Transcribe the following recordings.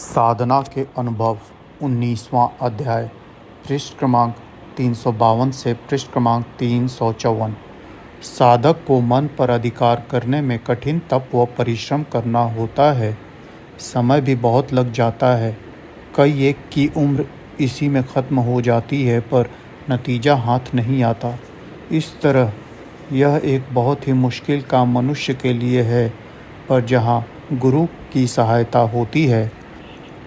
साधना के अनुभव 19वां अध्याय पृष्ठ क्रमांक 352 से पृष्ठ क्रमांक 354। साधक को मन पर अधिकार करने में कठिन तप व परिश्रम करना होता है। समय भी बहुत लग जाता है। कई एक की उम्र इसी में ख़त्म हो जाती है पर नतीजा हाथ नहीं आता। इस तरह यह एक बहुत ही मुश्किल काम मनुष्य के लिए है, पर जहाँ गुरु की सहायता होती है,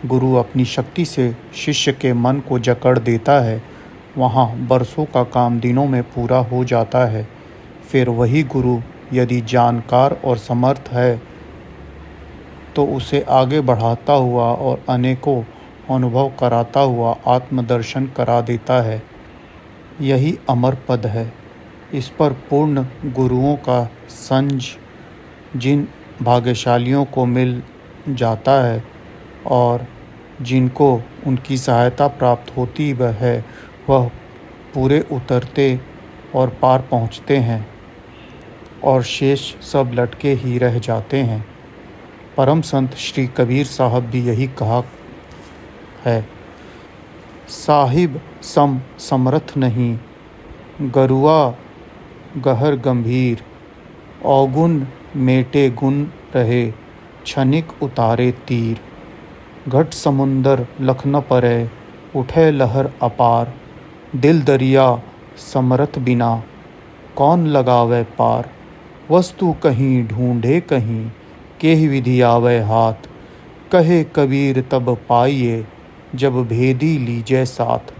गुरु अपनी शक्ति से शिष्य के मन को जकड़ देता है, वहाँ बरसों का काम दिनों में पूरा हो जाता है। फिर वही गुरु यदि जानकार और समर्थ है तो उसे आगे बढ़ाता हुआ और अनेकों अनुभव कराता हुआ आत्मदर्शन करा देता है। यही अमर पद है। इस पर पूर्ण गुरुओं का संज जिन भाग्यशालियों को मिल जाता है और जिनको उनकी सहायता प्राप्त होती है, वह पूरे उतरते और पार पहुँचते हैं और शेष सब लटके ही रह जाते हैं। परम संत श्री कबीर साहब भी यही कहा है, साहिब सम समरथ नहीं, गरुआ गहर गंभीर, अवगुण मेटे गुण रहे, क्षणिक उतारे तीर। घट समुंदर लख न परे, उठे लहर अपार, दिल दरिया समरथ बिना, कौन लगावे पार। वस्तु कहीं ढूंढे कहीं, केह विधि आवे हाथ, कहे कबीर तब पाइए, जब भेदी लीजे साथ।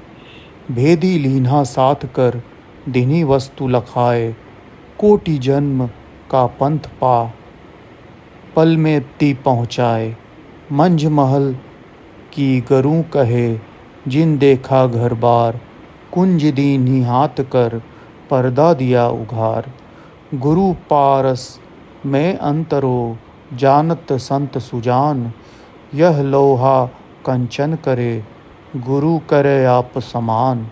भेदी लीन्हा साथ कर, दिन्ही वस्तु लखाए, कोटि जन्म का पंथ पा, पल में ती पहुँचाए। मंझ महल की गरूं कहे, जिन देखा घर बार, कुंज दीन्ही हाथ कर, पर्दा दिया उघार। गुरु पारस में अंतरो, जानत संत सुजान, यह लोहा कंचन करे, गुरु करे आप समान।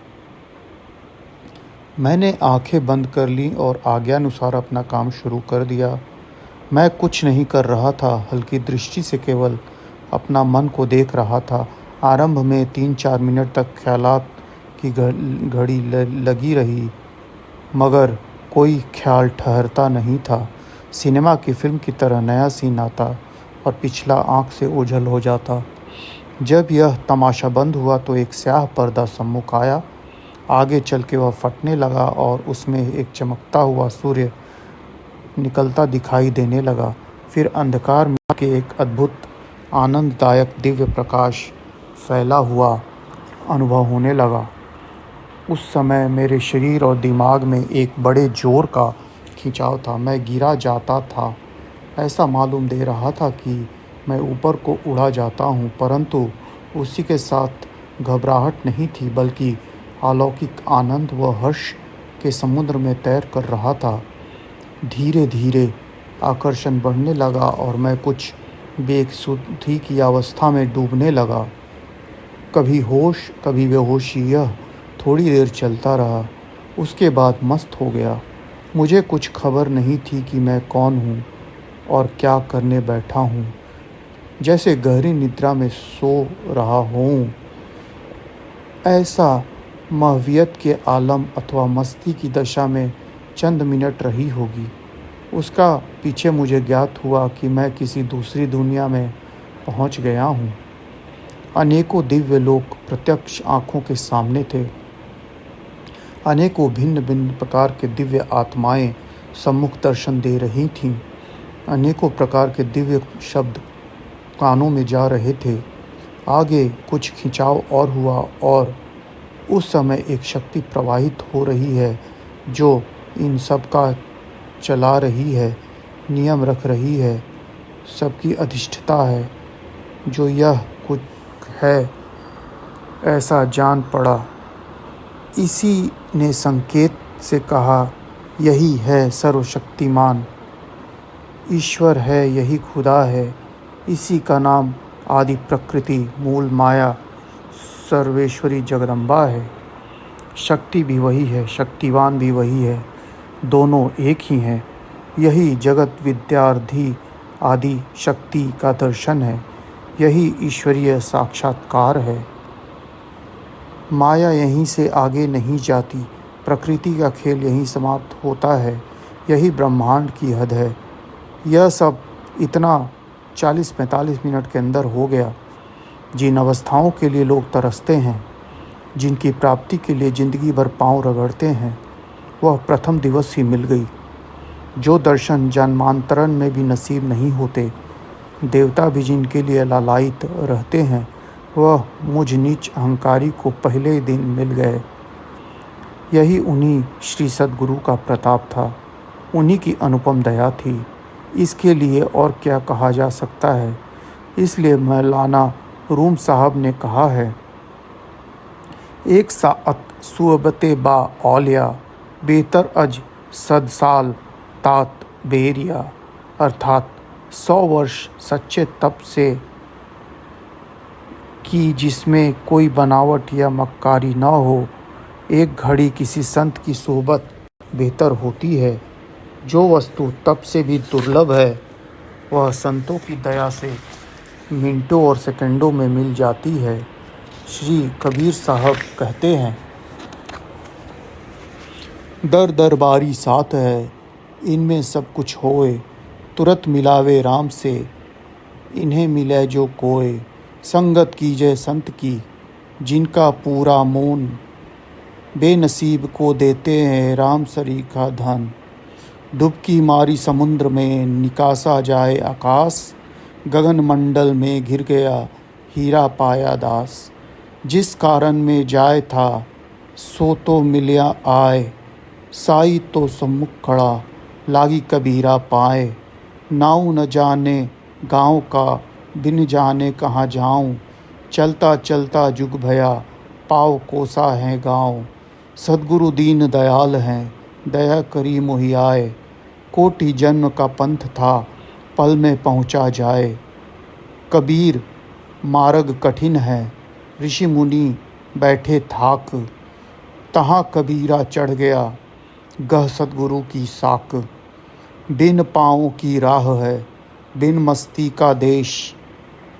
मैंने आंखें बंद कर ली और आज्ञानुसार अपना काम शुरू कर दिया। मैं कुछ नहीं कर रहा था, हल्की दृष्टि से केवल अपना मन को देख रहा था। आरंभ में 3-4 मिनट तक ख्यालात की घड़ी लगी रही, मगर कोई ख्याल ठहरता नहीं था। सिनेमा की फिल्म की तरह नया सीन आता और पिछला आँख से ओझल हो जाता। जब यह तमाशा बंद हुआ तो एक स्याह पर्दा सम्मुख आया। आगे चल के वह फटने लगा और उसमें एक चमकता हुआ सूर्य निकलता दिखाई देने लगा। फिर अंधकार में के एक अद्भुत आनंददायक दिव्य प्रकाश फैला हुआ अनुभव होने लगा। उस समय मेरे शरीर और दिमाग में एक बड़े जोर का खिंचाव था। मैं गिरा जाता था। ऐसा मालूम दे रहा था कि मैं ऊपर को उड़ा जाता हूँ, परंतु उसी के साथ घबराहट नहीं थी, बल्कि अलौकिक आनंद व हर्ष के समुद्र में तैर कर रहा था। धीरे धीरे आकर्षण बढ़ने लगा और मैं कुछ बेसुधी की अवस्था में डूबने लगा। कभी होश कभी बेहोशी, यह थोड़ी देर चलता रहा। उसके बाद मस्त हो गया। मुझे कुछ खबर नहीं थी कि मैं कौन हूँ और क्या करने बैठा हूँ। जैसे गहरी निद्रा में सो रहा हूँ। ऐसा महवियत के आलम अथवा मस्ती की दशा में चंद मिनट रही होगी। उसका पीछे मुझे ज्ञात हुआ कि मैं किसी दूसरी दुनिया में पहुंच गया हूं। अनेकों दिव्य लोक प्रत्यक्ष आँखों के सामने थे। अनेकों भिन्न भिन्न प्रकार के दिव्य आत्माएं सम्मुख दर्शन दे रही थीं। अनेकों प्रकार के दिव्य शब्द कानों में जा रहे थे। आगे कुछ खिंचाव और हुआ और उस समय एक शक्ति प्रवाहित हो रही है जो इन सब का चला रही है, नियम रख रही है, सबकी अधिष्ठता है। जो यह कुछ है ऐसा जान पड़ा। इसी ने संकेत से कहा, यही है सर्वशक्तिमान ईश्वर है, यही खुदा है। इसी का नाम आदि प्रकृति मूल माया सर्वेश्वरी जगदम्बा है। शक्ति भी वही है, शक्तिवान भी वही है, दोनों एक ही हैं। यही जगत विद्यार्थी आदि शक्ति का दर्शन है। यही ईश्वरीय साक्षात्कार है। माया यहीं से आगे नहीं जाती, प्रकृति का खेल यहीं समाप्त होता है, यही ब्रह्मांड की हद है। यह सब इतना 40-45 मिनट के अंदर हो गया। जिन अवस्थाओं के लिए लोग तरसते हैं, जिनकी प्राप्ति के लिए ज़िंदगी भर पांव रगड़ते हैं, वह प्रथम दिवस ही मिल गई। जो दर्शन जन्मांतरण में भी नसीब नहीं होते, देवता भी जिनके लिए लालायित रहते हैं, वह मुझ नीच अहंकारी को पहले दिन मिल गए। यही उन्हीं श्री सद्गुरु का प्रताप था, उन्हीं की अनुपम दया थी। इसके लिए और क्या कहा जा सकता है। इसलिए मौलाना रूम साहब ने कहा है, एक साअत सुअबते बा औलिया बेहतर अज 100 साल तात बेरिया, अर्थात 100 वर्ष सच्चे तप से कि जिसमें कोई बनावट या मक्कारी न हो, एक घड़ी किसी संत की सोहबत बेहतर होती है। जो वस्तु तप से भी दुर्लभ है, वह संतों की दया से मिनटों और सेकंडों में मिल जाती है। श्री कबीर साहब कहते हैं, दर दरबारी साथ है, इनमें सब कुछ होए, तुरत मिलावे राम से, इन्हें मिले जो कोय। संगत कीजिए संत की, जिनका पूरा मोन, बेनसीब को देते हैं राम सरी का धन। डुबकी मारी समुद्र में निकासा जाए आकाश, गगन मंडल में घिर गया हीरा पाया दास। जिस कारण में जाए था सो तो मिलिया आए, साई तो सम्मुख खड़ा लागी कबीरा पाए। नाऊ न जाने गाँव का, बिन जाने कहाँ जाऊँ, चलता चलता जुग भया पाव कोसा है गाँव। सद्गुरु दीन दयाल हैं, दया करी मोहि आए, कोटि जन्म का पंथ था पल में पहुँचा जाए। कबीर मार्ग कठिन है, ऋषि मुनि बैठे थाक, तहाँ कबीरा चढ़ गया गह सद्गुरु की साक। बिन पाँव की राह है, बिन मस्ती का देश,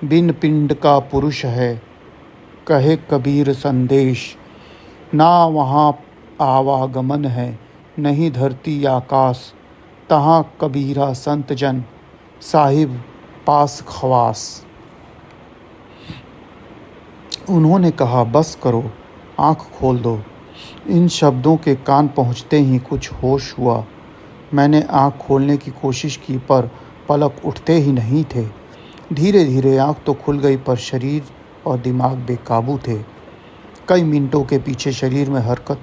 बिन पिंड का पुरुष है, कहे कबीर संदेश। ना वहाँ आवागमन है, नहीं धरती आकाश, तहाँ कबीरा संत जन साहिब पास खवास। उन्होंने कहा, बस करो, आँख खोल दो। इन शब्दों के कान पहुँचते ही कुछ होश हुआ। मैंने आँख खोलने की कोशिश की, पर पलक उठते ही नहीं थे। धीरे धीरे आँख तो खुल गई, पर शरीर और दिमाग बेकाबू थे। कई मिनटों के पीछे शरीर में हरकत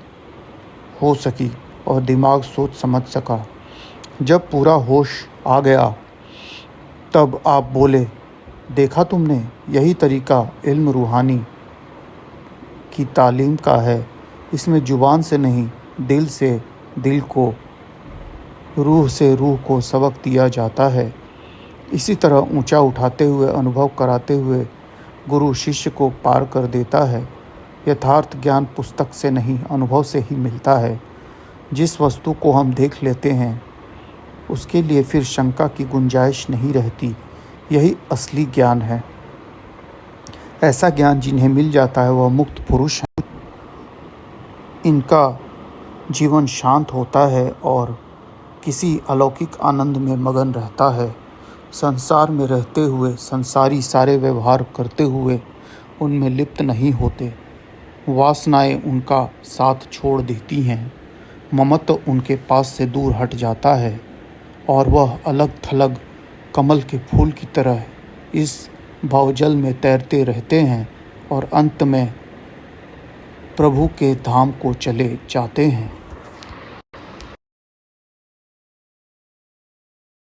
हो सकी और दिमाग सोच समझ सका। जब पूरा होश आ गया, तब आप बोले, देखा तुमने, यही तरीका इल्म रूहानी की तालीम का है। इसमें जुबान से नहीं, दिल से दिल को, रूह से रूह को सबक दिया जाता है। इसी तरह ऊंचा उठाते हुए, अनुभव कराते हुए गुरु शिष्य को पार कर देता है। यथार्थ ज्ञान पुस्तक से नहीं, अनुभव से ही मिलता है। जिस वस्तु को हम देख लेते हैं, उसके लिए फिर शंका की गुंजाइश नहीं रहती। यही असली ज्ञान है। ऐसा ज्ञान जिन्हें मिल जाता है, वह मुक्त पुरुष हैं। इनका जीवन शांत होता है और किसी अलौकिक आनंद में मगन रहता है। संसार में रहते हुए, संसारी सारे व्यवहार करते हुए उनमें लिप्त नहीं होते। वासनाएं उनका साथ छोड़ देती हैं। ममत्व उनके पास से दूर हट जाता है और वह अलग थलग कमल के फूल की तरह इस भावजल में तैरते रहते हैं और अंत में प्रभु के धाम को चले जाते हैं।